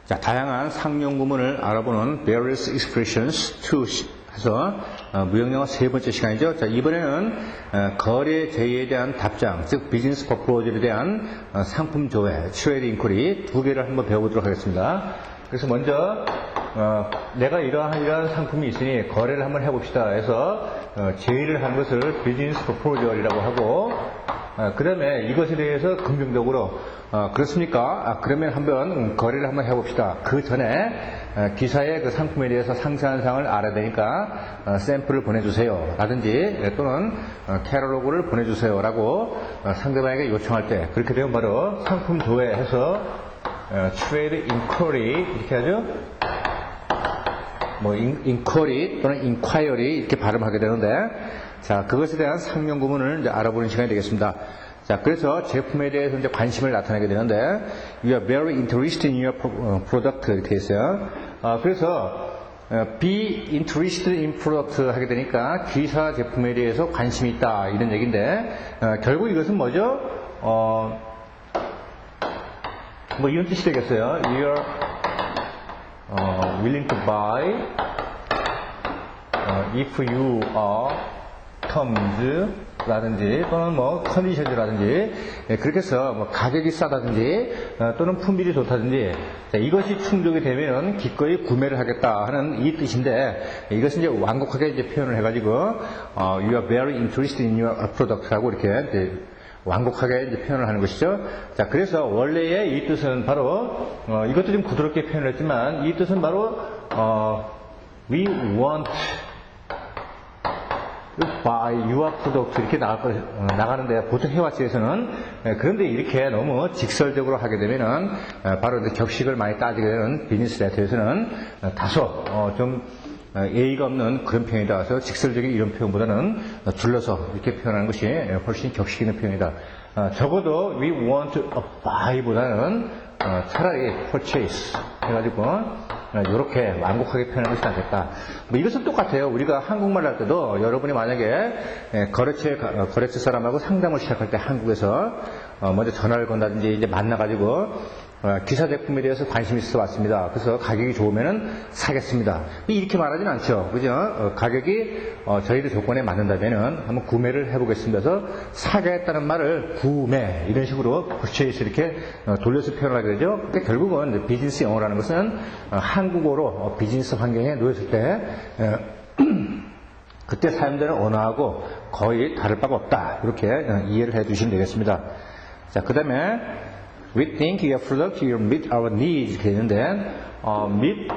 자, 다양한 상용 구문을 알아보는 various expressions to 해서 무형영어 세 번째 시간이죠. 자, 이번에는 거래 제의에 대한 답장, 즉 비즈니스 퍼포즈에 대한 상품 조회, 트레이드 인quiry 두 개를 한번 배워보도록 하겠습니다. 그래서 먼저 내가 이러한 상품이 있으니 거래를 한번 해봅시다 해서 제의를 한 것을 비즈니스 퍼포저이라고 하고, 그 다음에 이것에 대해서 긍정적으로 그렇습니까? 그러면 한번 거래를 한번 해봅시다. 그 전에 기사의 그 상품에 대해서 상세한 사항을 알아야 되니까 샘플을 보내주세요 라든지 또는 캐탈로그를 보내주세요 라고 상대방에게 요청할 때, 그렇게 되면 바로 상품 조회해서 트레이드 인쿼리 이렇게 하죠. 뭐 인쿼리 또는 인콰이어리 이렇게 발음하게 되는데, 자, 그것에 대한 상용 구문을 이제 알아보는 시간이 되겠습니다. 자, 그래서 제품에 대해서 이제 관심을 나타내게 되는데, you are very interested in your product 이렇게 했어요. 그래서 be interested in product 하게 되니까 기사 제품에 대해서 관심이 있다 이런 얘기인데, 결국 이것은 뭐죠? 뭐 이런 뜻이 되겠어요. You are willing to buy if you are terms 라든지 또는 뭐 컨디션이라든지, 그렇게 해서 뭐 가격이 싸다든지 또는 품질이 좋다든지, 자, 이것이 충족이 되면 기꺼이 구매를 하겠다 하는 이 뜻인데, 이것은 이제 완곡하게 이제 표현을 해가지고 you are very interested in your product 하고 이렇게 이제 완곡하게 이제 표현을 하는 것이죠. 자, 그래서 원래의 이 뜻은 바로 이것도 좀 부드럽게 표현을 했지만 이 뜻은 바로 we want buy your product 이렇게 나가는데, 보통 해와치에서는 그런데 이렇게 너무 직설적으로 하게 되면은 바로 이제 격식을 많이 따지게 되는 비즈니스 레터에서는 다소 좀 예의가 없는 그런 표현이다. 그래서 직설적인 이런 표현보다는 둘러서 이렇게 표현하는 것이 훨씬 격식 있는 표현이다. 적어도 we want to buy보다는 차라리 purchase 해가지고 이렇게 완곡하게 표현하는 것이 낫겠다. 뭐 이것은 똑같아요. 우리가 한국말 할 때도 여러분이 만약에 거래처 사람하고 상담을 시작할 때 한국에서 먼저 전화를 건다든지 이제 만나가지고 기사 제품에 대해서 관심이 있어 왔습니다. 그래서 가격이 좋으면은 사겠습니다. 이렇게 말하진 않죠. 그죠? 가격이 저희들 조건에 맞는다면은 한번 구매를 해보겠습니다. 그래서 사겠다는 말을 구매 이런 식으로 purchase 이렇게 돌려서 표현을 하게 되죠. 그러니까 결국은 비즈니스 영어라는 것은 한국어로 비즈니스 환경에 놓였을 때 그때 사용되는 언어하고 거의 다를 바가 없다. 이렇게 이해를 해 주시면 되겠습니다. 자, 그 다음에 we think your product will meet our needs 이렇게 되는데, meet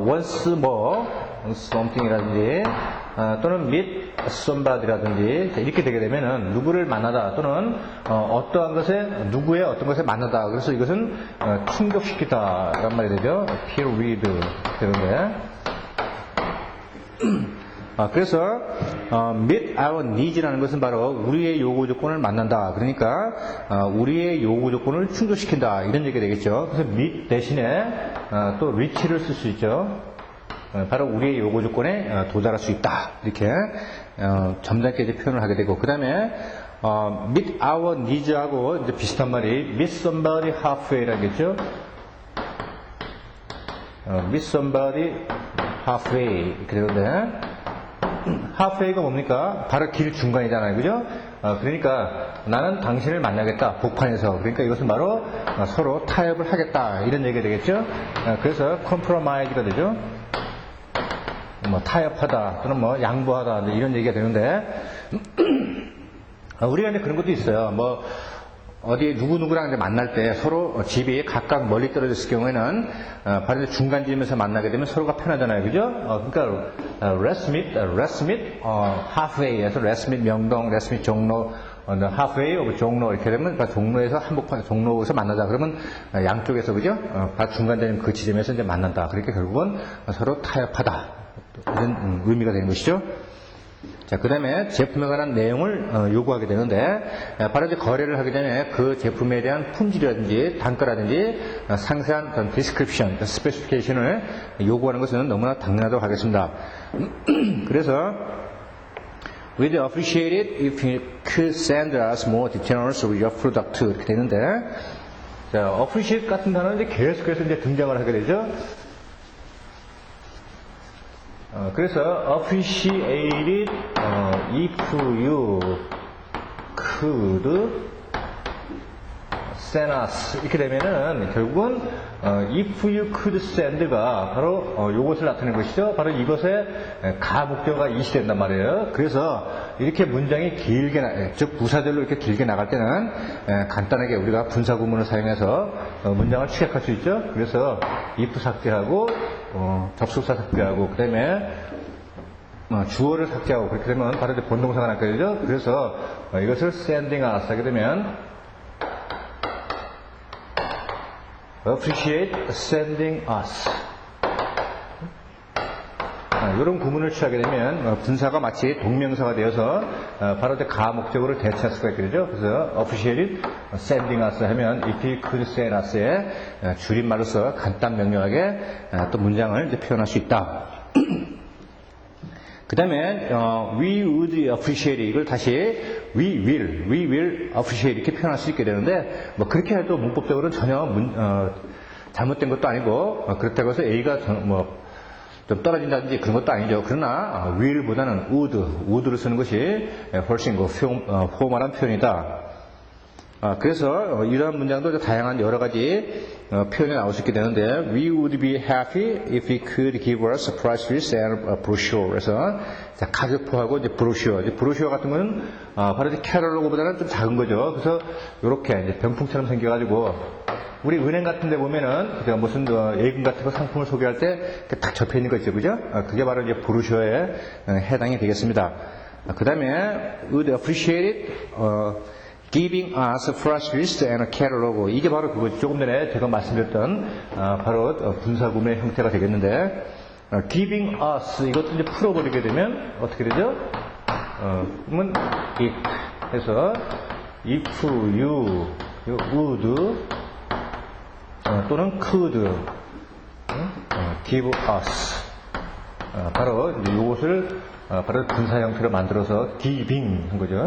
once more something이라든지 또는 meet somebody라든지 이렇게 되게 되면은 누구를 만나다 또는 어떠한 것에 누구의 어떤 것에 만나다, 그래서 이것은 충족시키다 라는 말이 되죠. appear with 되는데, 그래서 meet our needs라는 것은 바로 우리의 요구 조건을 만난다. 그러니까 우리의 요구 조건을 충족시킨다 이런 얘기가 되겠죠. 그래서 meet 대신에 또 reach를 쓸 수 있죠. 바로 우리의 요구 조건에 도달할 수 있다 이렇게 점잖게 이제 표현을 하게 되고, 그 다음에 meet our needs하고 이제 비슷한 말이 meet somebody halfway라겠죠. meet somebody halfway 이렇게 되는데, halfway가 뭡니까? 바로 길 중간이잖아요. 그죠? 그러니까 나는 당신을 만나겠다. 복판에서. 그러니까 이것은 바로 서로 타협을 하겠다. 이런 얘기가 되겠죠? 그래서 compromise가 되죠. 뭐 타협하다 또는 뭐 양보하다 이런 얘기가 되는데, 우리가 이제 그런 것도 있어요. 뭐 어디 누구누구랑 이제 만날 때 서로 집이 각각 멀리 떨어졌을 경우에는 바로 이제 중간지점에서 만나게 되면 서로가 편하잖아요. 그죠? 그러니까 let's meet halfway에서 let's meet 명동, let's meet 종로, halfway 종로 이렇게 되면 종로에서 한복판 종로에서 만나자. 그러면 양쪽에서 그죠? 중간지점 그 지점에서 이제 만난다. 그러니까 결국은 서로 타협하다. 이런 의미가 되는 것이죠. 자, 그 다음에 제품에 관한 내용을 요구하게 되는데, 바로 이제 거래를 하기 전에 그 제품에 대한 품질이라든지 단가라든지 상세한 디스크립션, 스페시피케이션을 요구하는 것은 너무나 당연하다고 하겠습니다. 그래서 We'd appreciate it if you could send us more details of your product. 이렇게 되는데, 자, appreciate 같은 단어는 이제 계속해서 이제 등장을 하게 되죠. 그래서 appreciate it if you could send us 이렇게 되면은 결국은 if you could send가 바로 요것을 나타내는 것이죠. 바로 이것의 가목적어가 이시된단 말이에요. 그래서 이렇게 문장이 길게 즉 부사절로 이렇게 길게 나갈 때는 간단하게 우리가 분사 구문을 사용해서 문장을 취약할 수 있죠. 그래서 if 삭제하고 접속사 삭제하고 그다음에 주어를 삭제하고 그렇게 되면 바로 이제 본동사가 나게 되죠. 그래서 이것을 sending us 하게 되면 appreciate sending us. 이런 구문을 취하게 되면 분사가 마치 동명사가 되어서 바로 이제 가목적으로 대체할 수가 있게 되죠. 그래서 appreciate sending us 하면 if you could send us의 줄임말로서 간단 명료하게 또 문장을 이제 표현할 수 있다. 그 다음에 we would appreciate 이걸 다시 we will appreciate 이렇게 표현할 수 있게 되는데 뭐 그렇게 해도 문법적으로는 전혀 잘못된 것도 아니고 그렇다고 해서 A가 좀 떨어진다든지 그런 것도 아니죠. 그러나 will보다는 would를 쓰는 것이 훨씬 포멀한 표현이다. 그래서 이러한 문장도 다양한 여러 가지 표현이 나올 수 있게 되는데 We would be happy if you could give us a price list and a brochure. 그래서 가격표하고 이제 브로셔 같은 거는 바로 이제 캐럴로그보다는 좀 작은 거죠. 그래서 이렇게 이제 병풍처럼 생겨가지고 우리 은행 같은 데 보면은 제가 무슨 예금 같은 거 상품을 소개할 때 딱 접혀 있는 거 있죠. 그죠? 그게 바로 이제 브로셔에 해당이 되겠습니다. 그 다음에 would appreciate it giving us a price list and a catalog. 이게 바로 그거 조금 전에 제가 말씀드렸던 바로 분사 구문의 형태가 되겠는데 giving us 이것도 이제 풀어버리게 되면 어떻게 되죠? 그러면 if 해서 if you would 또는 could give us 바로 이제 이것을 바로 분사 형태로 만들어서 giving 한 거죠.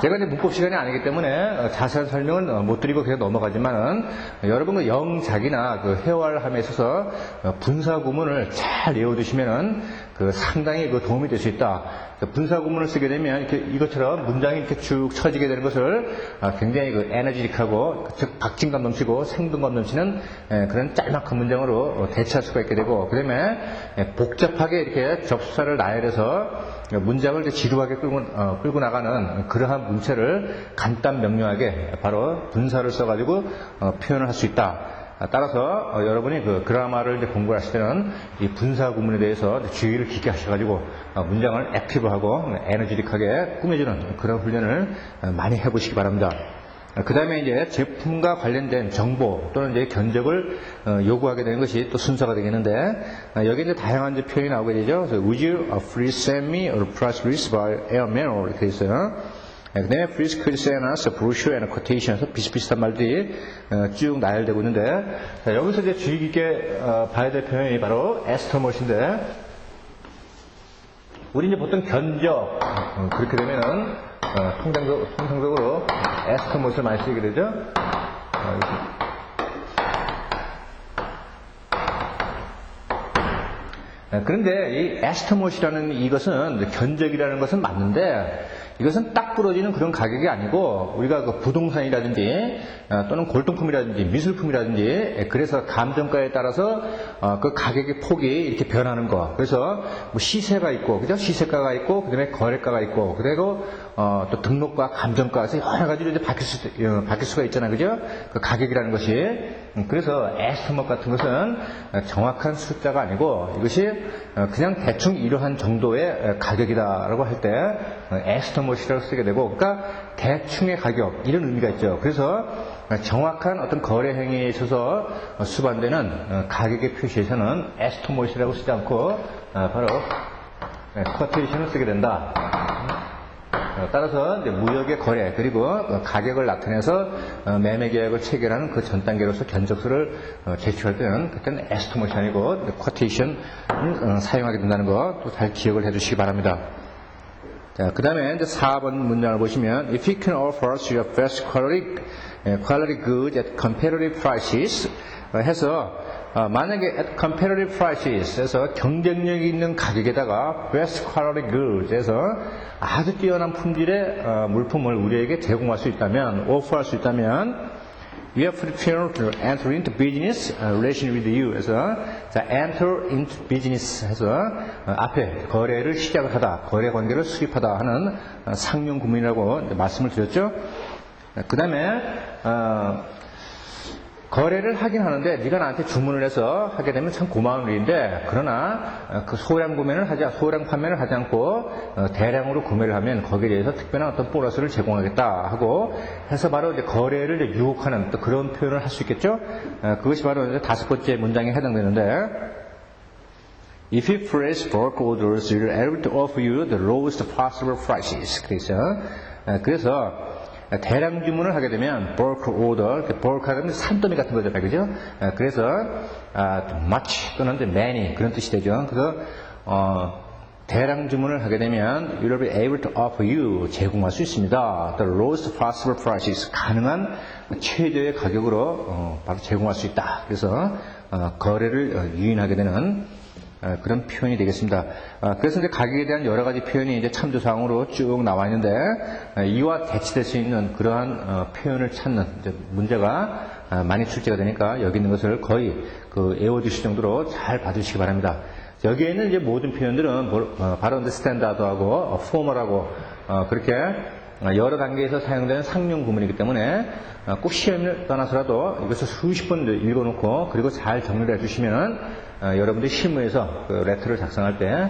제가 이제 문법 시간이 아니기 때문에 자세한 설명은 못 드리고 그냥 넘어가지만은 여러분 그 영작이나 그 회화함에 있어서 분사 구문을 잘 외워두시면은 그 상당히 그 도움이 될 수 있다. 분사 구문을 쓰게 되면 이렇게 이것처럼 문장이 이렇게 쭉 쳐지게 되는 것을 굉장히 그 에너지틱하고 즉 박진감 넘치고 생동감 넘치는 그런 짤막한 문장으로 대체할 수가 있게 되고 그다음에 복잡하게 이렇게 접수사를 나열해서 문장을 이제 지루하게 끌고 나가는 그러한 문체를 간단 명료하게 바로 분사를 써가지고 표현을 할 수 있다. 따라서 여러분이 그 그라마를 이제 공부하실 때는 이 분사 구문에 대해서 주의를 깊게 하셔가지고 문장을 액티브하고 에너지틱하게 꾸며주는 그런 훈련을 많이 해보시기 바랍니다. 그 다음에 이제 제품과 관련된 정보 또는 이제 견적을 요구하게 되는 것이 또 순서가 되겠는데 여기 이제 다양한 이제 표현이 나오게 되죠. 그래서 Would you please send me a price list by airmail 이렇게 있어요. 그 다음에 Please could send us a brochure and a quotation. 그래서 비슷비슷한 말들이 쭉 나열되고 있는데 자, 여기서 이제 주의 깊게 봐야 될 표현이 바로 에스터머신데 우리 이제 보통 견적 그렇게 되면은 통상적으로 에스터머신을 많이 쓰게 되죠. 그런데 이 에스터머시라는 이것은 견적이라는 것은 맞는데 이것은 딱 부러지는 그런 가격이 아니고 우리가 그 부동산이라든지 또는 골동품이라든지 미술품이라든지 그래서 감정가에 따라서 그 가격의 폭이 이렇게 변하는 거. 그래서 뭐 시세가 있고 그죠? 시세가가 있고 그다음에 거래가가 있고 그리고 또 등록가, 감정가에서 여러 가지로 이제 바뀔 수가 있잖아요. 그죠? 그 가격이라는 것이. 그래서 에스티메이트 같은 것은 정확한 숫자가 아니고 이것이 그냥 대충 이러한 정도의 가격이다라고 할 때 에스티메이트라고 쓰게 되고 그러니까 대충의 가격 이런 의미가 있죠. 그래서 정확한 어떤 거래 행위에 있어서 수반되는 가격의 표시에서는 에스티메이트라고 쓰지 않고 바로 쿼테이션을 쓰게 된다. 따라서 이제 무역의 거래 그리고 가격을 나타내서 매매 계약을 체결하는 그 전 단계로서 견적서를 제출할 때는 그때는 에스티메이션이고 쿼테이션을 사용하게 된다는 거 또 잘 기억을 해주시기 바랍니다. 자, 그 다음에 이제 4번 문장을 보시면 If you can offer us your best quality goods at competitive prices 해서 만약에 at competitive prices 해서 경쟁력 있는 가격에다가 best quality goods 해서 아주 뛰어난 품질의 물품을 우리에게 제공할 수 있다면 offer할 수 있다면 we are prepared to enter into business relation with you 해서 자, enter into business 해서 앞에 거래를 시작을 하다 거래 관계를 수립하다 하는 상용 구문이라고 말씀을 드렸죠. 그 다음에 거래를 하긴 하는데 네가 나한테 주문을 해서 하게 되면 참 고마운 일인데 그러나 그 소량 판매를 하지 않고 대량으로 구매를 하면 거기에 대해서 특별한 어떤 보너스를 제공하겠다 하고 해서 바로 이제 거래를 이제 유혹하는 또 그런 표현을 할 수 있겠죠. 그것이 바로 이제 5번째 문장에 해당되는데 If you place bulk orders, we are able to offer you the lowest possible prices. 그래서 대량 주문을 하게 되면 bulk order, bulk 하면 산더미 같은 거죠, 그죠? 그래서 much 또는 many 그런 뜻이 되죠. 그래서 대량 주문을 하게 되면 you will be able to offer you 제공할 수 있습니다. The lowest possible prices 가능한 최저의 가격으로 바로 제공할 수 있다. 그래서 거래를 유인하게 되는 그런 표현이 되겠습니다. 그래서 이제 가격에 대한 여러 가지 표현이 이제 참조사항으로 쭉 나와 있는데 이와 대치될 수 있는 그러한 표현을 찾는 이제 문제가 많이 출제가 되니까 여기 있는 것을 거의 외워주실 정도로 잘 봐주시기 바랍니다. 여기에 있는 이제 모든 표현들은 바로 스탠다드하고 포멀하고 그렇게 여러 단계에서 사용되는 상용 구문이기 때문에 꼭 시험을 떠나서라도 이것을 수십 번 읽어놓고 그리고 잘 정리를 해주시면 여러분들이 실무에서 그 레터를 작성할 때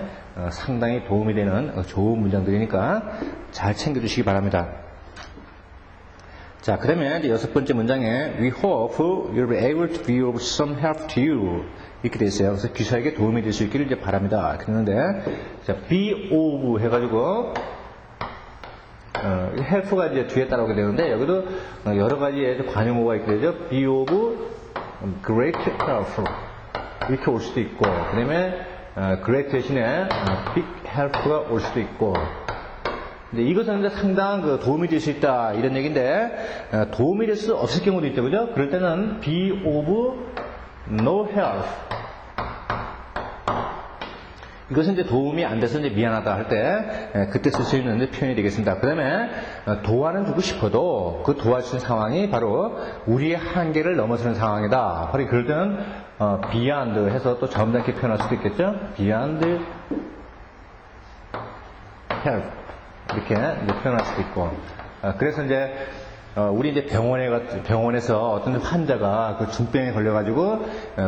상당히 도움이 되는 좋은 문장들이니까 잘 챙겨주시기 바랍니다. 자, 그 다음에 이제 6번째 문장에 We hope you'll be able to be of some help to you 이렇게 되어 있어요. 그래서 기사에게 도움이 될 수 있기를 이제 바랍니다. 그랬는데 자, be of 해가지고 help가 이제 뒤에 따라오게 되는데 여기도 여러 가지의 관용어가 있게 되죠. be of great help 이렇게 올 수도 있고 그 다음에 great 대신에 big help가 올 수도 있고 근데 이것은 이제 상당한 도움이 될 수 있다 이런 얘기인데 도움이 될 수 없을 경우도 있죠, 그죠? 그럴 때는 be of no help 이것은 이제 도움이 안 돼서 이제 미안하다 할 때 그때 쓸 수 있는 표현이 되겠습니다. 그 다음에 도와는 주고 싶어도 그 도와주는 상황이 바로 우리의 한계를 넘어서는 상황이다. 바로 그럴 때는 beyond 해서 또 점잖게 표현할 수도 있겠죠. beyond help 이렇게 이제 표현할 수도 있고 그래서 이제 우리 이제 병원에서 어떤 환자가 그 중병에 걸려가지고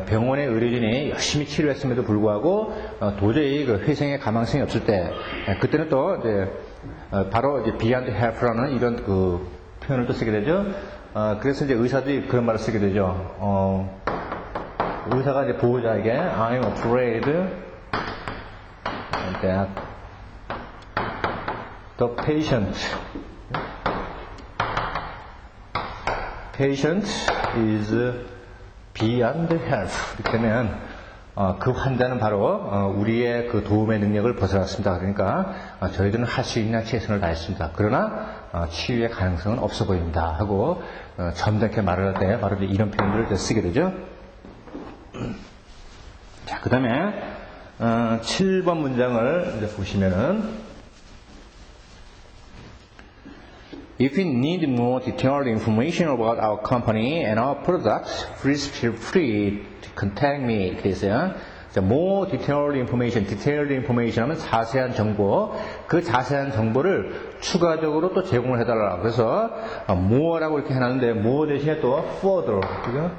병원의 의료진이 열심히 치료했음에도 불구하고 도저히 그 회생의 가망성이 없을 때 그때는 또 이제 바로 이제 beyond help라는 이런 그 표현을 또 쓰게 되죠. 그래서 이제 의사들이 그런 말을 쓰게 되죠. 의사가 이제 보호자에게 I'm afraid that the patient is beyond help. 이렇게 되면 그 환자는 바로 우리의 그 도움의 능력을 벗어났습니다. 그러니까 저희들은 할 수 있는 최선을 다했습니다. 그러나 치유의 가능성은 없어 보입니다. 하고 점잖게 말을 할 때 바로 이런 표현들을 쓰게 되죠. 자, 그 다음에 7번 문장을 이제 보시면은 If you need more detailed information about our company and our products, please feel free to contact me. 이렇게 있어요. 자, more detailed information 하면 자세한 정보, 그 자세한 정보를 추가적으로 또 제공을 해달라. 그래서 more라고 이렇게 해놨는데 more 대신에 또 further, 그죠?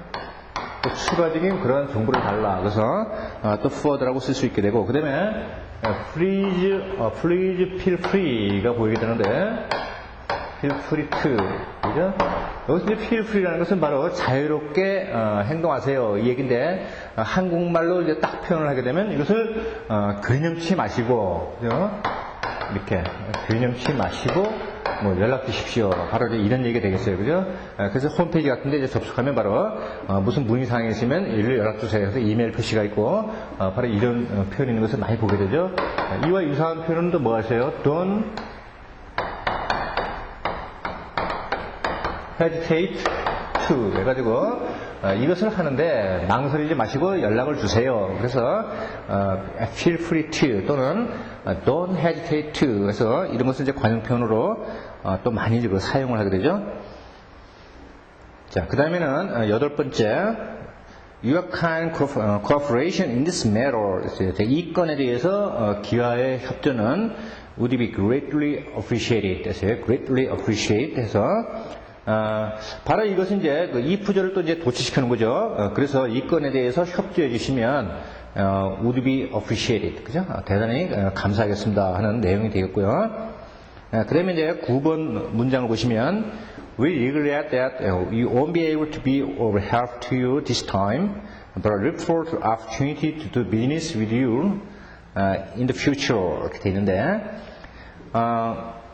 또 추가적인 그런 정보를 달라. 그래서 또 further라고 쓸 수 있게 되고, 그 다음에 please feel free가 보이게 되는데. feel free to, 그죠? 여기서 이제 feel free라는 것은 바로 자유롭게 행동하세요 이 얘기인데 한국말로 이제 딱 표현을 하게 되면 이것을 근염치 마시고, 그죠? 이렇게 균형치 마시고 뭐 연락 주십시오. 바로 이제 이런 얘기가 되겠어요. 그죠? 그래서 홈페이지 같은데 이제 접속하면 바로 무슨 문의사항이 있으면 이를 연락 주세요. 그래서 이메일 표시가 있고 바로 이런 표현이 있는 것을 많이 보게 되죠. 이와 유사한 표현은 또 뭐 하세요? Don't hesitate to 해가지고 이것을 하는데 망설이지 마시고 연락을 주세요. 그래서 feel free to 또는 don't hesitate to 그래서 이런 것을 이제 관용표현으로 또 많이 사용을 하게 되죠. 자, 그 다음에는 여덟 번째 Your kind cooperation in this matter 이 건에 대해서 기와의 협조는 would be greatly appreciated 됐어요. greatly appreciated 해서 바로 이것은 이제 이 부절을 또 이제 도치시키는 거죠. 그래서 이 건에 대해서 협조해 주시면 would be appreciated 그죠? 대단히 감사하겠습니다 하는 내용이 되겠고요. 그다음에 이제 9번 문장을 보시면 We regret that you won't be able to be of help to you this time, but I look forward to the opportunity to do business with you in the future 이렇게 돼 있는데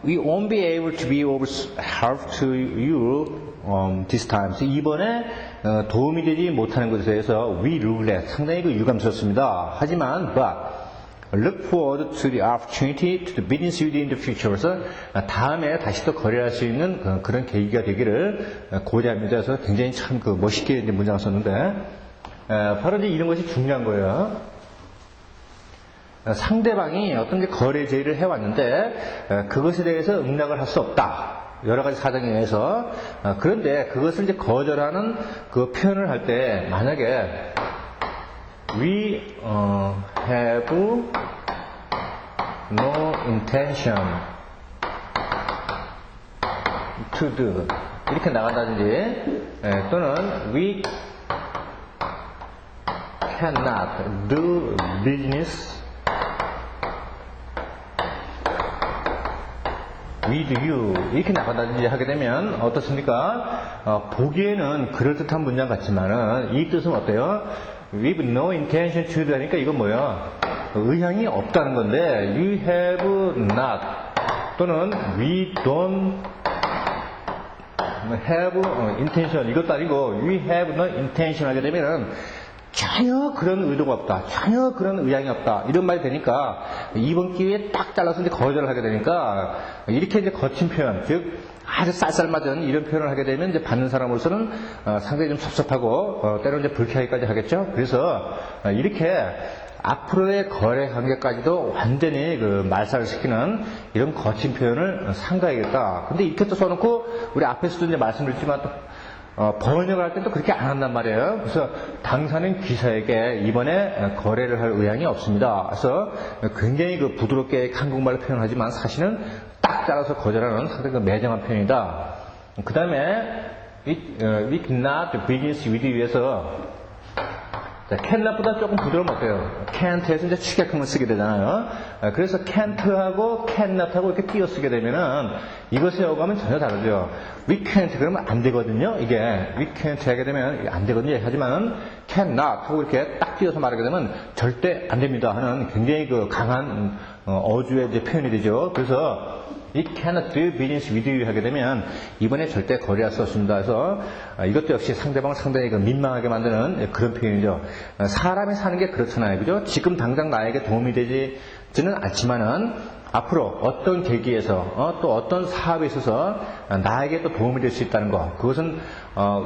We won't be able to be of help to you this time. 이번에 도움이 되지 못하는 것에 대해서 we regret 상당히 유감스럽습니다. 하지만 but look forward to the opportunity to do business with you in the future. 그래서 다음에 다시 또 거래할 수 있는 그런 계기가 되기를 고대합니다. 그래서 굉장히 참 멋있게 이제 문장을 썼는데 바로 이제 이런 것이 중요한 거예요. 상대방이 어떤 거래 제의를 해왔는데 그것에 대해서 응낙을 할 수 없다. 여러 가지 사정에 의해서 그런데 그것을 이제 거절하는 그 표현을 할 때 만약에 we have no intention to do 이렇게 나간다든지 또는 we cannot do business with you 이렇게 나간다든지 하게 되면 어떻습니까? 보기에는 그럴듯한 문장 같지만은 이 뜻은 어때요? With no intention to do 하니까 이건 뭐예요? 의향이 없다는 건데 you have not 또는 we don't have intention 이것도 아니고 we have no intention 하게 되면은 전혀 그런 의도가 없다. 전혀 그런 의향이 없다. 이런 말이 되니까 이번 기회에 딱 잘라서 이제 거절을 하게 되니까 이렇게 이제 거친 표현, 즉 아주 쌀쌀맞은 이런 표현을 하게 되면 이제 받는 사람으로서는 상당히 좀 섭섭하고 때로는 이제 불쾌하기까지 하겠죠. 그래서 이렇게 앞으로의 거래 관계까지도 완전히 말살을 시키는 이런 거친 표현을 삼가야겠다. 근데 이렇게 또 써놓고 우리 앞에서도 이제 말씀드렸지만 또 번역을 할 때 또 그렇게 안 한단 말이에요. 그래서 당사는 기사에게 이번에 거래를 할 의향이 없습니다. 그래서 굉장히 부드럽게 한국말로 표현하지만 사실은 딱 잘라서 거절하는 상당히 매정한 표현이다. 그 다음에 we cannot do business with you에서 cannot보다 조금 부드러우면 어때요? can't에서 이제 축약형을 쓰게 되잖아요. 그래서 can't하고 cannot하고 이렇게 띄어 쓰게 되면은 이것의 어감은 전혀 다르죠. we can't 그러면 안 되거든요. 이게 we can't 하게 되면 안 되거든요. 하지만은 cannot 하고 이렇게 딱 띄어서 말하게 되면 절대 안 됩니다 하는 굉장히 강한 어조의 이제 표현이 되죠. 그래서 We cannot do business with you 하게 되면 이번에 절대 거래할 수 없습니다. 그래서 이것도 역시 상대방을 상당히 민망하게 만드는 그런 표현이죠. 사람이 사는 게 그렇잖아요. 그죠? 지금 당장 나에게 도움이 되지는 않지만은 앞으로 어떤 계기에서 또 어떤 사업에 있어서 나에게 또 도움이 될 수 있다는 거 그것은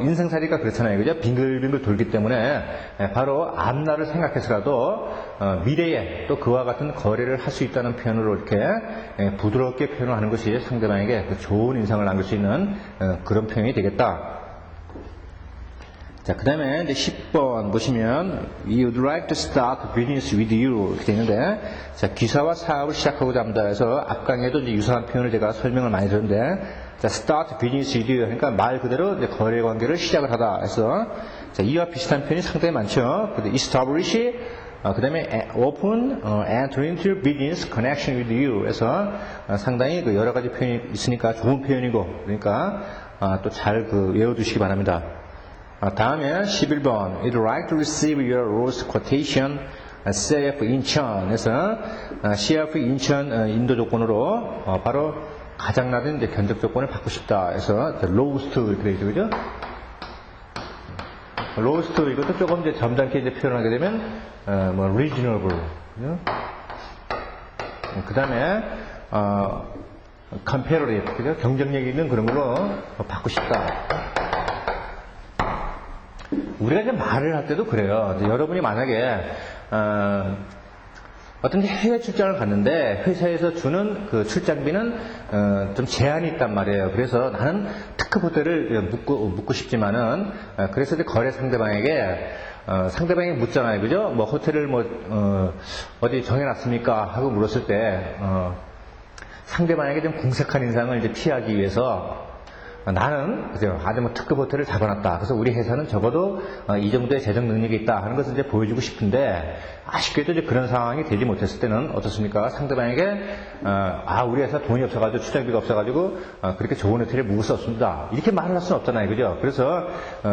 인생살이가 그렇잖아요. 그죠? 빙글빙글 돌기 때문에 바로 앞날을 생각해서라도 미래에 또 그와 같은 거래를 할 수 있다는 표현으로 이렇게 부드럽게 표현을 하는 것이 상대방에게 좋은 인상을 남길 수 있는 그런 표현이 되겠다. 자, 그 다음에 이제 10번 보시면 We would like to start business with you 이렇게 되어 있는데 자, 기사와 사업을 시작하고자 합니다. 그래서 앞강에도 이제 유사한 표현을 제가 설명을 많이 드렸는데 자, start business with you 그러니까 말 그대로 이제 거래 관계를 시작을 하다 해서 자, 이와 비슷한 표현이 상당히 많죠. establish 그 다음에 open, enter into business connection with you 해서 상당히 여러 가지 표현이 있으니까 좋은 표현이고 그러니까 또 잘 외워두시기 바랍니다. 다음에 11번 We'd like to receive your lowest quotation CF 인천에서 CF 인천 인도 조건으로 바로 가장 낮은 이제 견적 조건을 받고 싶다 해서 로우스트 이렇게 되죠, 그죠? 로우스트 이것도 조금 이제 점잖게 이제 표현하게 되면 뭐 reasonable, 그 다음에 comparative, 그죠? 경쟁력 있는 그런 걸로 받고 싶다. 우리가 이제 말을 할 때도 그래요. 여러분이 만약에 어떤 해외 출장을 갔는데 회사에서 주는 그 출장비는 좀 제한이 있단 말이에요. 그래서 나는 특급 호텔을 묵고 싶지만은 그래서 이제 거래 상대방에게 상대방이 묻잖아요, 그죠? 뭐 호텔을 어디 정해놨습니까? 하고 물었을 때 상대방에게 좀 궁색한 인상을 이제 피하기 위해서 나는 그죠? 아주 뭐 특급 호텔을 잡아놨다. 그래서 우리 회사는 적어도 이 정도의 재정 능력이 있다 하는 것을 이제 보여주고 싶은데 아쉽게도 이제 그런 상황이 되지 못했을 때는 어떻습니까? 상대방에게 우리 회사 돈이 없어가지고 출장비가 없어가지고 그렇게 좋은 호텔에 묵을 수 없습니다. 이렇게 말을 할 수는 없잖아요, 그죠? 그래서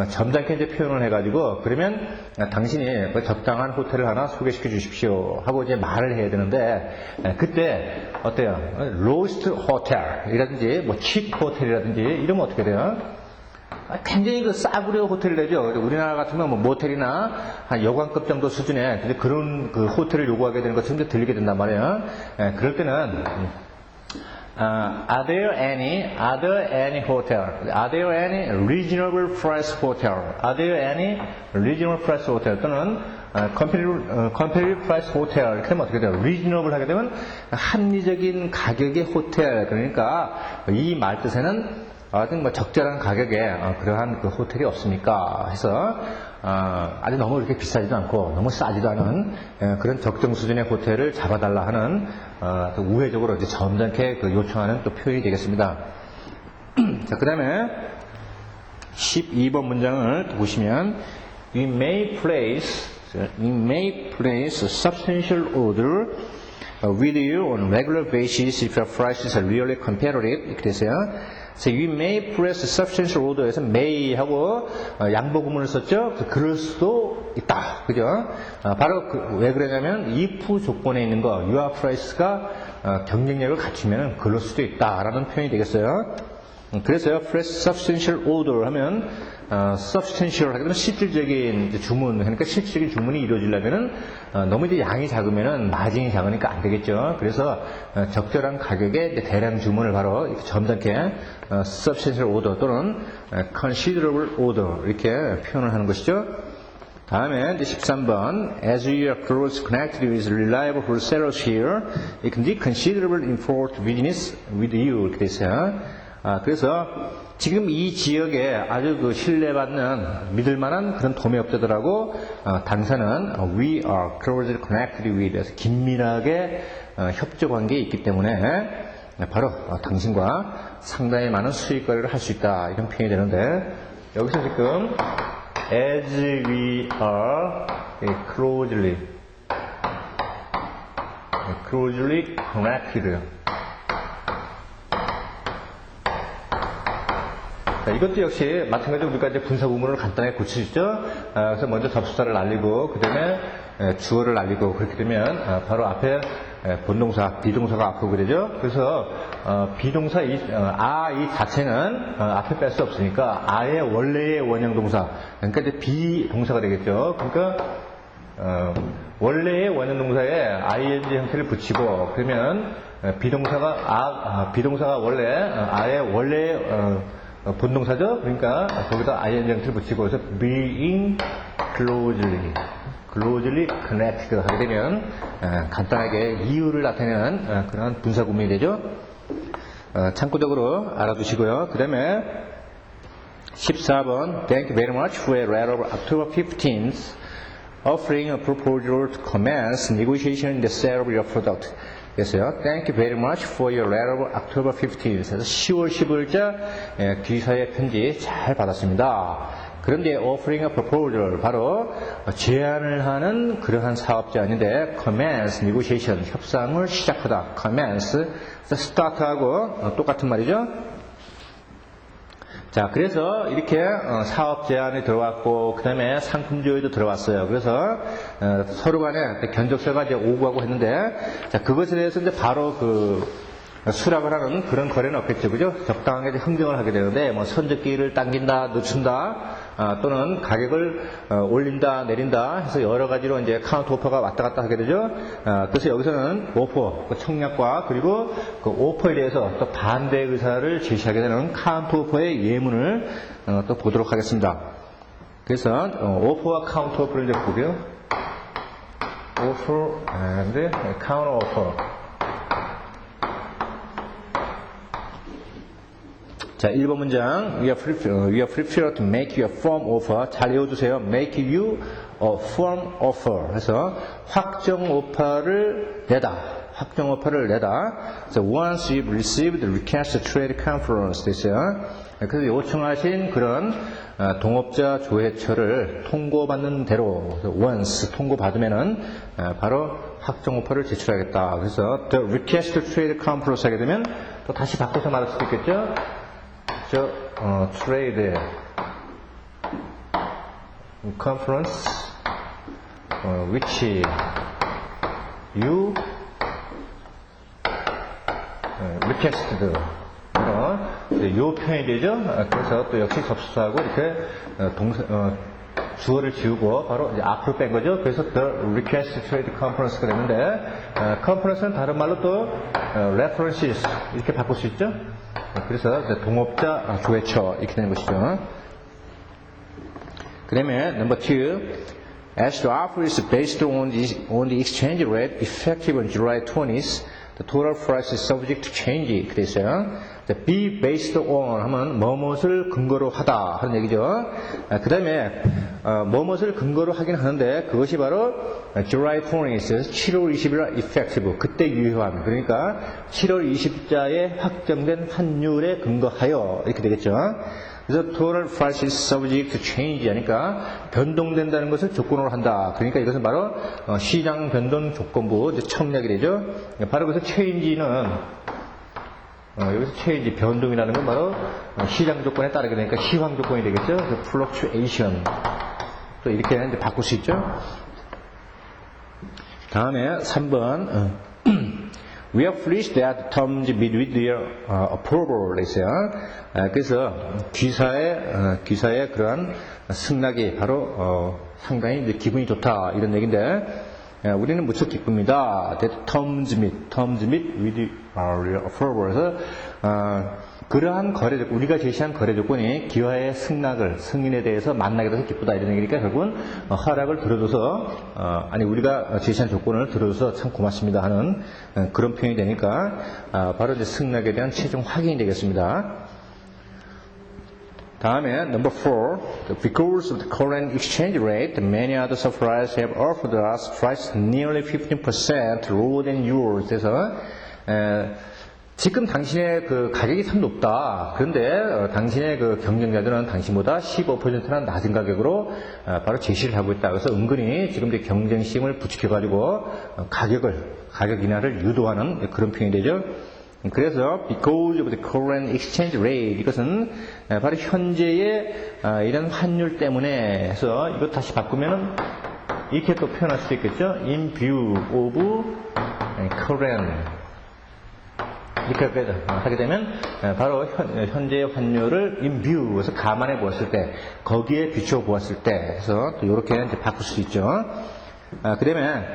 점잖게 이제 표현을 해가지고 그러면 당신이 적당한 호텔을 하나 소개시켜 주십시오 하고 이제 말을 해야 되는데 그때 어때요? 로스트 호텔이라든지 뭐 칩 호텔이라든지 이러면 어떻게 돼요? 굉장히 그 싸구려 호텔이죠. 우리나라 같으면 뭐 모텔이나 한 여관급 정도 수준의 그런 그 호텔을 요구하게 되는 것처럼 들리게 된단 말이에요. 그럴 때는 Are there any hotel? Are there any reasonable price hotel? Are there any reasonable price hotel? 또는 competitive price hotel 이렇게 하면 어떻게 돼요? reasonable 하게 되면 합리적인 가격의 호텔. 그러니까 이 말 뜻에는 뭐 적절한 가격에 그러한 그 호텔이 없습니까? 해서 아주 너무 이렇게 비싸지도 않고 너무 싸지도 않은 그런 적정 수준의 호텔을 잡아달라 하는 또 우회적으로 이제 점잖게 그 요청하는 또 표현이 되겠습니다. 자, 그 다음에 12번 문장을 보시면 We may place a substantial order with you on regular basis if your prices are really competitive. 이렇게 되세요. So you may press substantial order에서 may 하고 양보 구문을 썼죠. 그럴 수도 있다. 그죠? 바로 왜 그러냐면 if 조건에 있는 거 your price가 경쟁력을 갖추면 그럴 수도 있다라는 표현이 되겠어요. 그래서요, press substantial order 하면 substantial 하게 되면 실질적인 주문, 그러니까 실질적인 주문이 이루어지려면은 너무 이제 양이 작으면은 마진이 작으니까 안 되겠죠. 그래서 적절한 가격에 대량 주문을 바로 이렇게 점잖게 substantial order 또는 considerable order 이렇게 표현을 하는 것이죠. 다음에 이제 13번 As you are close connected with reliable wholesalers here, it can be considerable import business with you 이렇게 돼 있어요. 그래서 지금 이 지역에 아주 그 신뢰받는 믿을만한 그런 도매업자들하고 당사는 we are closely connected with 에서 긴밀하게 협조 관계에 있기 때문에 바로 당신과 상당히 많은 수익거래를 할 수 있다 이런 표현이 되는데 여기서 지금 as we are closely connected 이것도 역시 마찬가지로 우리가 이제 분사 구문을 간단하게 고치죠. 그래서 먼저 접수사를 날리고 그 다음에 주어를 날리고 그렇게 되면 바로 앞에 본동사, 비동사가 앞으로 그러죠. 그래서 비동사 이 자체는 앞에 뺄 수 없으니까 아의 원래의 원형 동사, 그러니까 이제 비동사가 되겠죠. 그러니까 원래의 원형 동사에 ing 형태를 붙이고 그러면 비동사가 원래 아의 원래 본동사죠. 그러니까 거기다 ing 형태를 붙이고 그래서 being closely connected 하게 되면 간단하게 이유를 나타내는 그런 분사 구문이 되죠. 참고적으로 알아두시고요. 그 다음에 14번 Thank you very much for a letter of October 15th offering a proposal to commence negotiation in the sale of your product. 그래서요, Thank you very much for your letter of October 15th. 그래서 10월 15일자 기사의 편지 잘 받았습니다. 그런데 offering a proposal 바로 제안을 하는 그러한 사업자인데 commence negotiation 협상을 시작하다 commence start하고 똑같은 말이죠. 자, 그래서 이렇게 사업 제안이 들어왔고, 그 다음에 상품 조회도 들어왔어요. 그래서 서로 간에 견적서가 이제 오고 가고 했는데, 자, 그것에 대해서 이제 바로 수락을 하는 그런 거래는 없겠죠. 그죠? 적당하게 흥정을 하게 되는데, 뭐 선적기를 당긴다, 늦춘다, 또는 가격을 올린다, 내린다 해서 여러 가지로 이제 카운터 오퍼가 왔다 갔다 하게 되죠. 그래서 여기서는 오퍼, 오퍼과 그리고 그 오퍼에 대해서 또 반대 의사를 제시하게 되는 카운터 오퍼의 예문을 또 보도록 하겠습니다. 그래서 오퍼와 카운터 오퍼를 이제 보고요. 오퍼 and counter offer. 자, 1번 문장. We are prepared to make you a firm offer. 잘 외워주세요. Make you a firm offer. 그래서 확정 오퍼를 내다. 확정 오퍼를 내다. So once you've received the request trade conference 됐어요. 그래서 요청하신 그런 동업자 조회처를 통고받는 대로 once 통고받으면은 바로 확정 오퍼를 제출하겠다. 그래서 the request trade conference 하게 되면 또 다시 바꿔서 말할 수도 있겠죠. trade conference which you requested. 요 표현이 되죠. 그래서 또 역시 접수하고 이렇게 주어를 지우고 바로 이제 앞으로 뺀 거죠. 그래서 the request trade conference가 되는데 conference는 다른 말로 또 references 이렇게 바꿀 수 있죠. 그래서 동업자 조회처 이렇게 되는 것이죠. 그 다음에 number 2, as the offer is based on the exchange rate effective on July 20th, the total price is subject to change 이렇게 돼 있어요. be based on 하면 뭐뭇을 근거로 하다 하는 얘기죠. 그 다음에 뭐뭇을 근거로 하긴 하는데 그것이 바로 July 20th, 7월 20일 effective, 그때 유효한, 그러니까 7월 20일자에 확정된 환율에 근거하여 이렇게 되겠죠. 그래서 total price is subject to change 하니까 변동된다는 것을 조건으로 한다. 그러니까 이것은 바로 시장 변동 조건부 청약이 되죠. 바로 그래서 change는 여기서 change 변동이라는 건 바로 시장 조건에 따르게 되니까 시황 조건이 되겠죠. fluctuation 또 이렇게 이제 바꿀 수 있죠. 다음에 3번 We are pleased that terms meet with your approval 있어요. 그래서 귀사의 그러한 승낙이 바로 상당히 이제 기분이 좋다 이런 얘기인데 우리는 무척 기쁩니다. That terms meet with our approval. 그래서 그러한 거래 조건, 우리가 제시한 거래 조건이 기와의 승인에 대해서 만나게 돼서 기쁘다 이런 얘기니까 결국은 허락을 들어줘서 우리가 제시한 조건을 들어줘서 참 고맙습니다 하는 그런 표현이 되니까 바로 이제 승낙에 대한 최종 확인이 되겠습니다. 다음에 number 4, because of the current exchange rate, many other suppliers have offered us price nearly 15% lower than yours. 그래서 지금 당신의 그 가격이 참 높다. 그런데 당신의 그 경쟁자들은 당신보다 15%나 낮은 가격으로 바로 제시를 하고 있다. 그래서 은근히 지금 이제 경쟁심을 부추겨가지고 가격 인하를 유도하는 그런 표현이 되죠. 그래서 because of the current exchange rate 이것은 바로 현재의 이런 환율 때문에 해서 이것 다시 바꾸면은 이렇게 또 표현할 수도 있겠죠. In view of current 이렇게 하게 되면 바로 현재의 환율을 in view에서 감안해 보았을 때 거기에 비추어 보았을 때 해서 또 이렇게 이제 바꿀 수 있죠. 그 다음에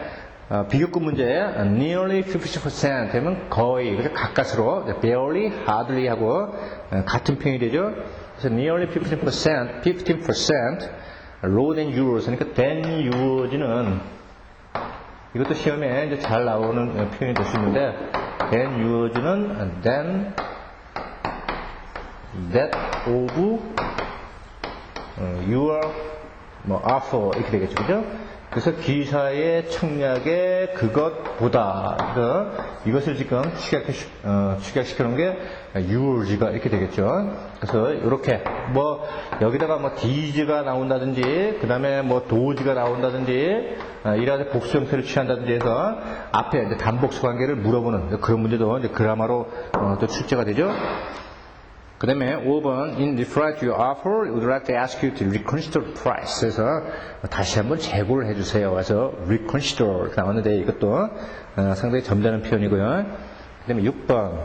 비교급 문제 nearly 50% 되면 거의 그래서 가까스로 barely, hardly 하고 같은 표현이 되죠. 그래서 nearly 15% lower than yours 그러니까 than yours는 이것도 시험에 이제 잘 나오는 표현이 될 수 있는데 than yours는 than that of your offer 이렇게 되겠죠, 그죠? 그래서 기사의 청약의 그것보다 이것을 지금 축약시켜 놓은 게 yours가 이렇게 되겠죠. 그래서 이렇게 여기다가 thes가 나온다든지 그 다음에 does가 나온다든지 이런 복수 형태를 취한다든지 해서 앞에 이제 단복수 관계를 물어보는 그런 문제도 이제 그라마로 또 출제가 되죠. 그 다음에 5번 in reply to your offer, we would like to ask you to reconsider the price. 그래서 다시 한번 재고를 해주세요. 그래서 reconsider 나왔는데 이것도 상당히 점잖은 표현이고요. 그 다음에 6번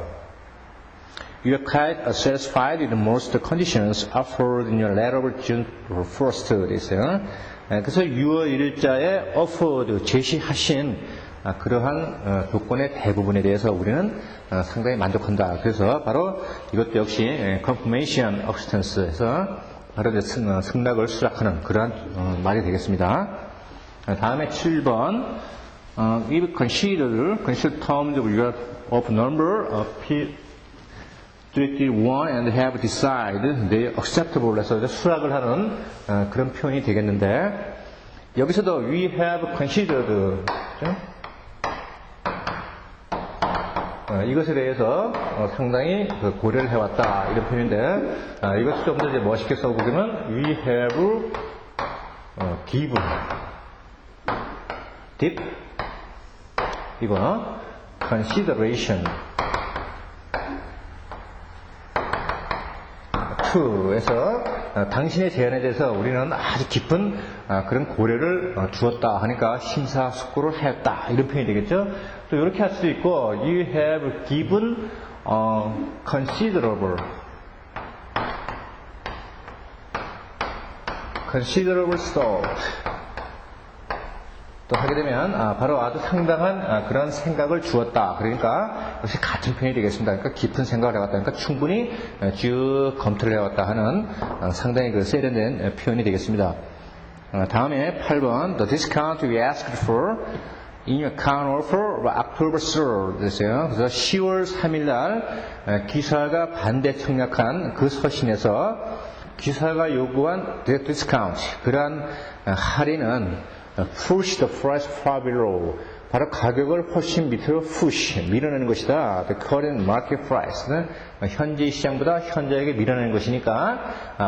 you are quite satisfied with most conditions offered in your letter of June 1st. 됐어요. 그래서 6월 1일자에 offered, 제시하신 그러한 조건의 대부분에 대해서 우리는 상당히 만족한다. 그래서 바로 이것도 역시 confirmation acceptance에서 바로 이제 승낙을 수락하는 그러한 말이 되겠습니다. 다음에 7번 if consider terms of number of one and have decided they acceptable 해서 수락을 하는 그런 표현이 되겠는데 여기서도 we have considered 이것에 대해서 상당히 고려를 해왔다 이런 표현인데 이것을 좀 더 멋있게 써보기는 we have given deep 이거 consideration to에서 당신의 제안에 대해서 우리는 아주 깊은 그런 고려를 주었다 하니까 심사숙고를 했다 이런 표현이 되겠죠. 또 이렇게 할 수도 있고 you have given considerable thought 또 하게 되면 바로 아주 상당한 그런 생각을 주었다. 그러니까 역시 같은 표현이 되겠습니다. 그러니까 깊은 생각을 해왔다. 그러니까 충분히 쭉 검토를 해왔다 하는 상당히 그 세련된 표현이 되겠습니다. 다음에 8번 The discount we asked for in your counter offer October 3rd 됐어요. 그래서 10월 3일 날 기사가 반대 청약한 그 서신에서 기사가 요구한 the discount 그러한 할인은 push the price far below 바로 가격을 훨씬 밑으로 push 밀어내는 것이다. The current market price는 현재 시장보다 현저하게 밀어내는 것이니까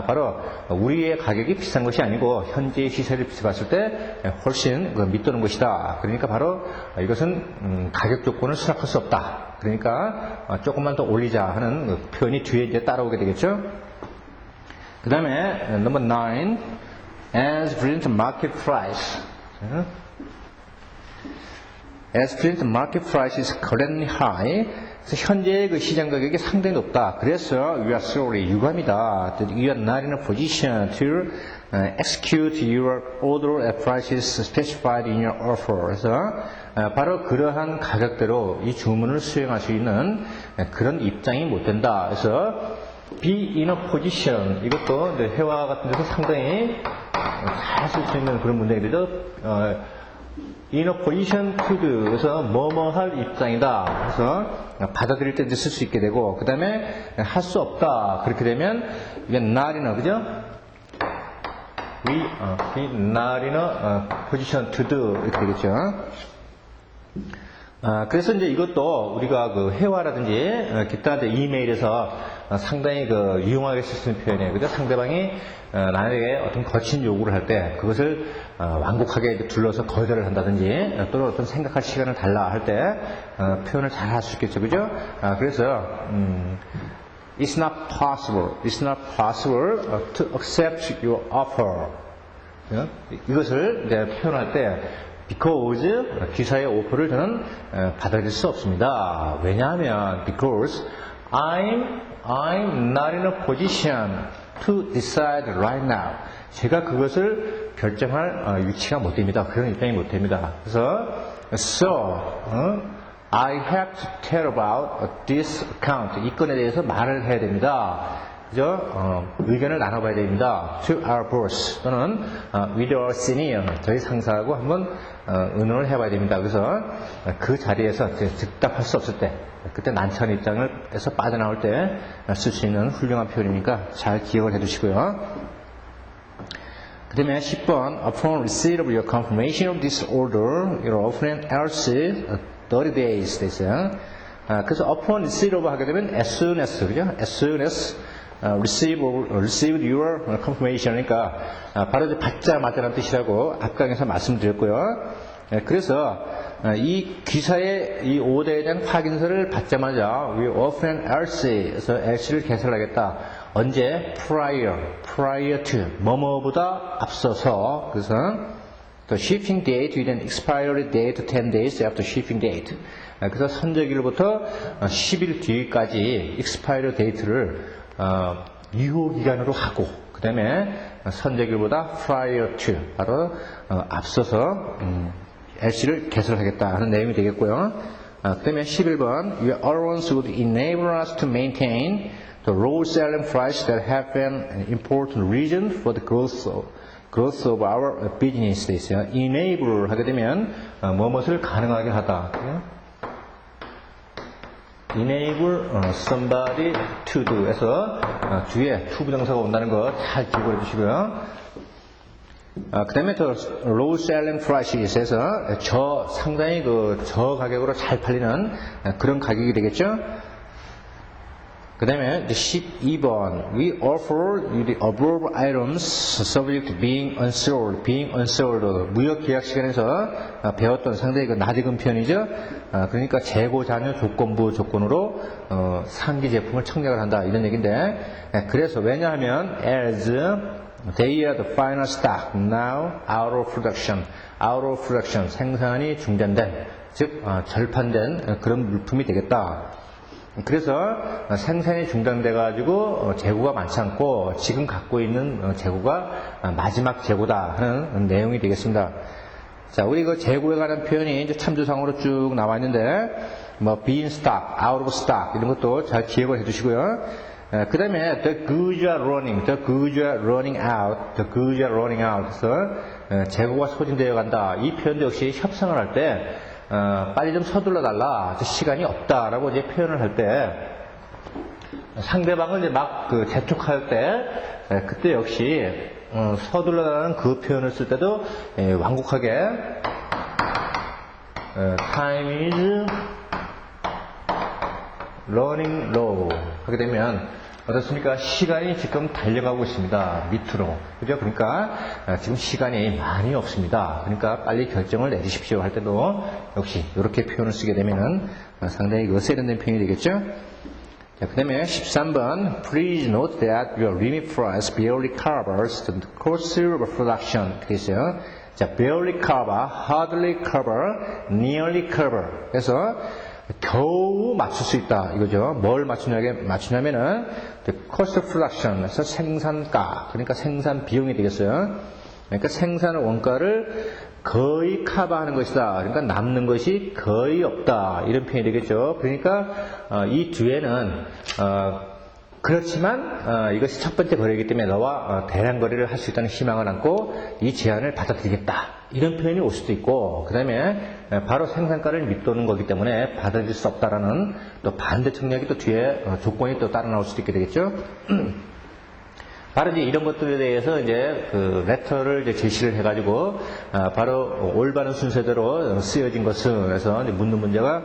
바로 우리의 가격이 비싼 것이 아니고 현재 시세를 비춰봤을 때 훨씬 밑도는 것이다. 그러니까 바로 이것은 가격 조건을 수락할 수 없다. 그러니까 조금만 더 올리자 하는 표현이 뒤에 이제 따라오게 되겠죠. 그 다음에 number 9 as present market price as present market price is currently high. 그래서 현재의 그 시장 가격이 상당히 높다. 그래서 you are sorry, 유감이다. That you are not in a position to execute your order at prices specified in your offer. 그래서 바로 그러한 가격대로 이 주문을 수행할 수 있는 그런 입장이 못 된다. 그래서 be in a position 이것도 이제 회화 같은 데서 상당히 잘 쓸 수 있는 그런 문장이 되죠. in a position to do 그래서 뭐뭐 할 입장이다. 그래서 받아들일 때 쓸 수 있게 되고 그 다음에 할 수 없다. 그렇게 되면 이게 not in a 그죠? be not in a position to do 이렇게 되겠죠. 그래서 이제 이것도 우리가 그 회화라든지 기타 이메일에서 상당히 그 유용하게 쓸 수 있는 표현이에요. 그죠? 상대방이 나에게 어떤 거친 요구를 할 때 그것을 완곡하게 둘러서 거절을 한다든지 또는 어떤 생각할 시간을 달라 할 때 표현을 잘 할 수 있겠죠. 그죠? 그래서 It's not possible to accept your offer. 이것을 이제 표현할 때 because 기사의 오퍼를 저는 받아들일 수 없습니다. 왜냐하면 because I'm not in a position to decide right now. 제가 그것을 결정할 위치가 못 됩니다. 그런 입장이 못 됩니다. 그래서 so I have to tell about this account. 이 건에 대해서 말을 해야 됩니다. 그죠? 의견을 나눠봐야 됩니다. To our boss 또는 with our senior 저희 상사하고 한번 의논을 해봐야 됩니다. 그래서 그 자리에서 즉답할 수 없을 때 그때 난처한 입장에서 빠져나올 때 쓸 수 있는 훌륭한 표현이니까 잘 기억을 해두시고요. 그 다음에 10번 Upon receipt of your confirmation of this order, your offering else 30 days 됐어요. 그래서 upon receipt of 하게 되면 as soon as 그죠? as soon as received your confirmation 그러니까 바로 받자마자라는 뜻이라고 앞강에서 말씀드렸고요. 그래서 이 기사의 이 오대에 대한 확인서를 받자마자 we often LC에서 LC를 개설하겠다. 언제? prior to 뭐뭐보다 앞서서. 그래서 the shipping date with an expiry date 10 days after shipping date. 그래서 선적일부터 10일 뒤까지 expiry date를 유효 기간으로 하고, 그 다음에 선적일보다 prior to 바로 앞서서 LC를 개설하겠다 하는 내용이 되겠고요. 그 다음에 11번 Your allowance would enable us to maintain the low selling price that have been an important reason for the growth of our business. 돼 있어요. enable 하게 되면 무엇을 가능하게 하다. enable somebody to do 해서 뒤에 to 부정사가 온다는 거 잘 기억해 주시고요. 그 다음에 또 low selling price에서 상당히 저 가격으로 잘 팔리는 그런 가격이 되겠죠. 그 다음에 12번 We offer the above items subject to being unsold. 무역 계약 시간에서 배웠던 상당히 낯익은 표현이죠. 그러니까 재고 잔여 조건부 조건으로 상기 제품을 청약을 한다 이런 얘기인데, 그래서 왜냐하면 as they are the final stock now out of production 생산이 중단된, 즉 절판된 그런 물품이 되겠다. 그래서 생산이 중단돼 가지고 재고가 많지 않고 지금 갖고 있는 재고가 마지막 재고다 하는 내용이 되겠습니다. 자, 우리 재고에 관한 표현이 이제 참조상으로 쭉 나와 있는데, being stock, out of stock 이런 것도 잘 기억을 해두시고요. 그 다음에 the goods are running out. 그래서 재고가 소진되어 간다. 이 표현도 역시 협상을 할 때 빨리 좀 서둘러 달라. 시간이 없다라고 이제 표현을 할 때 상대방을 이제 막 재촉할 때 그때 역시 서둘러 달라는 그 표현을 쓸 때도 완곡하게 time is running low 하게 되면 어떻습니까? 시간이 지금 달려가고 있습니다. 밑으로. 그죠? 그러니까 지금 시간이 많이 없습니다. 그러니까 빨리 결정을 내리십시오 할 때도 역시 이렇게 표현을 쓰게 되면은 상당히 세련된 표현이 되겠죠? 자, 그 다음에 13번 Please note that your limit price barely covers the cost of production. 이렇게 있어요. 자, barely cover, hardly cover, nearly cover. 그래서 겨우 맞출 수 있다 이거죠. 뭘 맞추냐면은 the cost of production에서 생산가, 그러니까 생산 비용이 되겠어요. 그러니까 생산 원가를 거의 커버하는 것이다. 그러니까 남는 것이 거의 없다 이런 표현이 되겠죠. 그러니까 이 뒤에는 그렇지만 이것이 첫 번째 거래이기 때문에 너와 대량 거래를 할 수 있다는 희망을 안고 이 제안을 받아들이겠다 이런 표현이 올 수도 있고, 그 다음에 바로 생산가를 밑도는 거기 때문에 받아들일 수 없다라는 또 반대 청약이 또 뒤에 조건이 또 따라 나올 수도 있게 되겠죠. 바로 이제 이런 것들에 대해서 이제 레터를 이제 제시를 해가지고 바로 올바른 순서대로 쓰여진 것은, 그래서 이제 묻는 문제가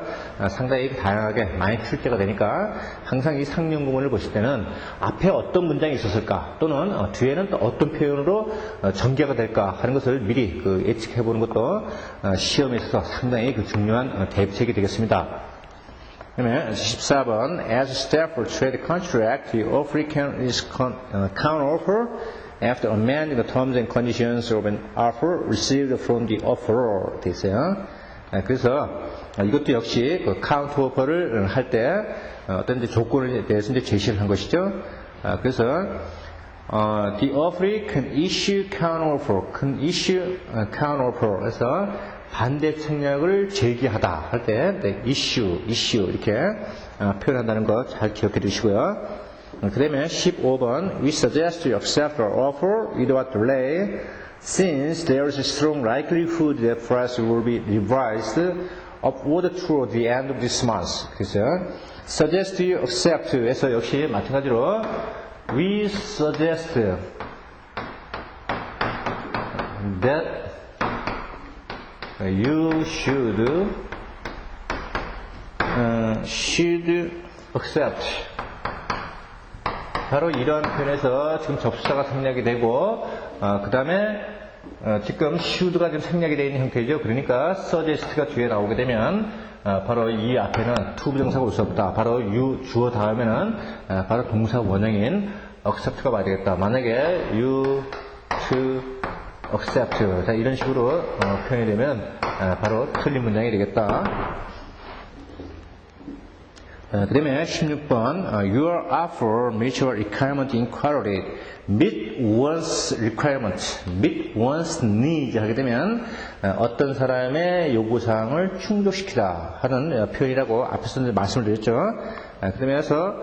상당히 다양하게 많이 틀 때가 되니까 항상 이 상용구문을 보실 때는 앞에 어떤 문장이 있었을까, 또는 뒤에는 또 어떤 표현으로 전개가 될까 하는 것을 미리 예측해 보는 것도 시험에 있어서 상당히 중요한 대비책이 되겠습니다. 그다음에 14번 As a step for trade contract, the offer is counter-offer after amending the terms and conditions of an offer received from the offeror. 돼 있어요. 그래서 이것도 역시 counter-offer를 할 때 어떤 이제 조건에 대해서 이제 제시를 한 것이죠. 그래서 the offer can issue counter-offer. 그래서 반대 청약을 제기하다 할 때 issue 이렇게 표현한다는 거 잘 기억해 두시고요. 그 다음에 15번 We suggest you accept our offer without delay since there is a strong likelihood that price will be revised upward toward the end of this month. 그래서 suggest you accept 에서 역시 마찬가지로 We suggest that you should accept. 바로 이런 표현에서 지금 접수사가 생략이 되고, 그 다음에 지금 should가 좀 생략이 되어 있는 형태죠. 그러니까 suggest가 뒤에 나오게 되면 바로 이 앞에는 to 부정사가 올 수 없다. 바로 you 주어 다음에는 바로 동사 원형인 accept가 와야 되겠다. 만약에 you to accept 자, 이런 식으로 표현이 되면 바로 틀린 문장이 되겠다. 그 다음에 16번 Your offer meets your requirement inquiry meet one's requirement meet one's need 하게 되면 어떤 사람의 요구사항을 충족시키다 하는 표현이라고 앞에서 말씀을 드렸죠. 그 다음에 해서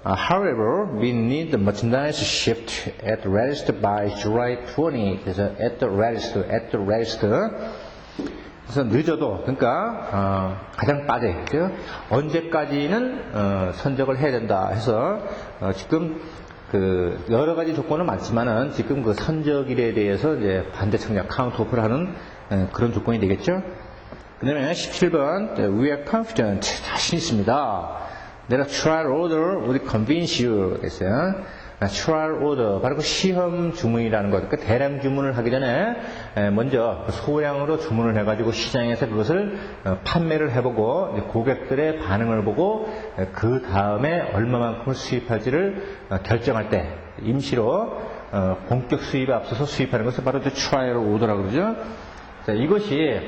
However, we need the merchandise shipped at register by July 20 그래서 at the register 그래서 늦어도 그러니까 가장 빠르게 그죠? 언제까지는 선적을 해야 된다 해서 지금 그 여러 가지 조건은 많지만은 지금 그 선적일에 대해서 이제 반대 청약 카운트 오프를 하는 그런 조건이 되겠죠. 그다음에 17번 We are confident 자신 있습니다. 내가 trial order would convince you 그랬어요. trial order 바로 그 시험 주문이라는 것. 그러니까 대량 주문을 하기 전에 먼저 소량으로 주문을 해가지고 시장에서 그것을 판매를 해보고 고객들의 반응을 보고 그 다음에 얼마만큼을 수입할지를 결정할 때 임시로 본격 수입에 앞서서 수입하는 것을 바로 trial order라고 그러죠. 자, 이것이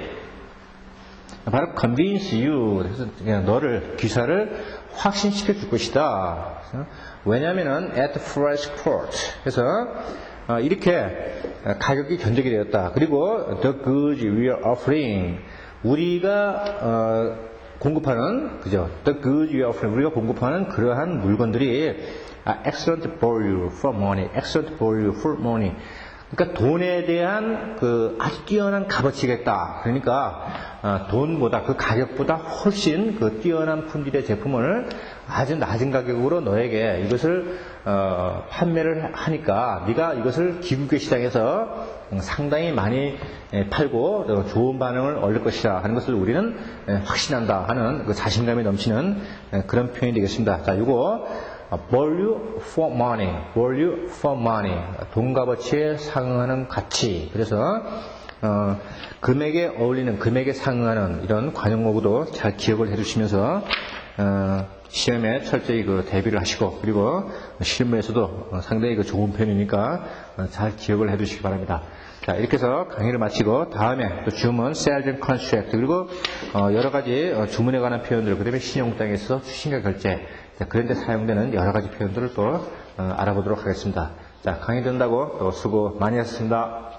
바로 convince you 그래서 그냥 너를 기사를 확신시켜 줄 것이다. 왜냐하면은 at fresh quote 그래서 이렇게 가격이 견적이 되었다. 그리고 the goods we are offering 우리가 공급하는 그죠? the goods we are offering 우리가 공급하는 그러한 물건들이 excellent value for money, excellent value for money. 그러니까 돈에 대한 그 아주 뛰어난 값어치가 있다. 그러니까 돈보다 그 가격보다 훨씬 그 뛰어난 품질의 제품을 아주 낮은 가격으로 너에게 이것을 판매를 하니까 네가 이것을 기국의 시장에서 상당히 많이 팔고 좋은 반응을 얻을 것이다 하는 것을 우리는 확신한다 하는 그 자신감이 넘치는 그런 표현이 되겠습니다. 자, 이거 value for money, value for money. 돈 값어치에 상응하는 가치. 그래서 금액에 어울리는, 금액에 상응하는 이런 관용어구도 잘 기억을 해두시면서 시험에 철저히 그 대비를 하시고 그리고 실무에서도 상당히 그 좋은 표현이니까 잘 기억을 해두시기 바랍니다. 자, 이렇게 해서 강의를 마치고 다음에 또 주문, sales and contract 그리고 여러 가지 주문에 관한 표현들 그다음에 신용땅에서 추신과 결제 그런 데 사용되는 여러 가지 표현들을 또 알아보도록 하겠습니다. 자, 강의 듣는다고 또 수고 많이 하셨습니다.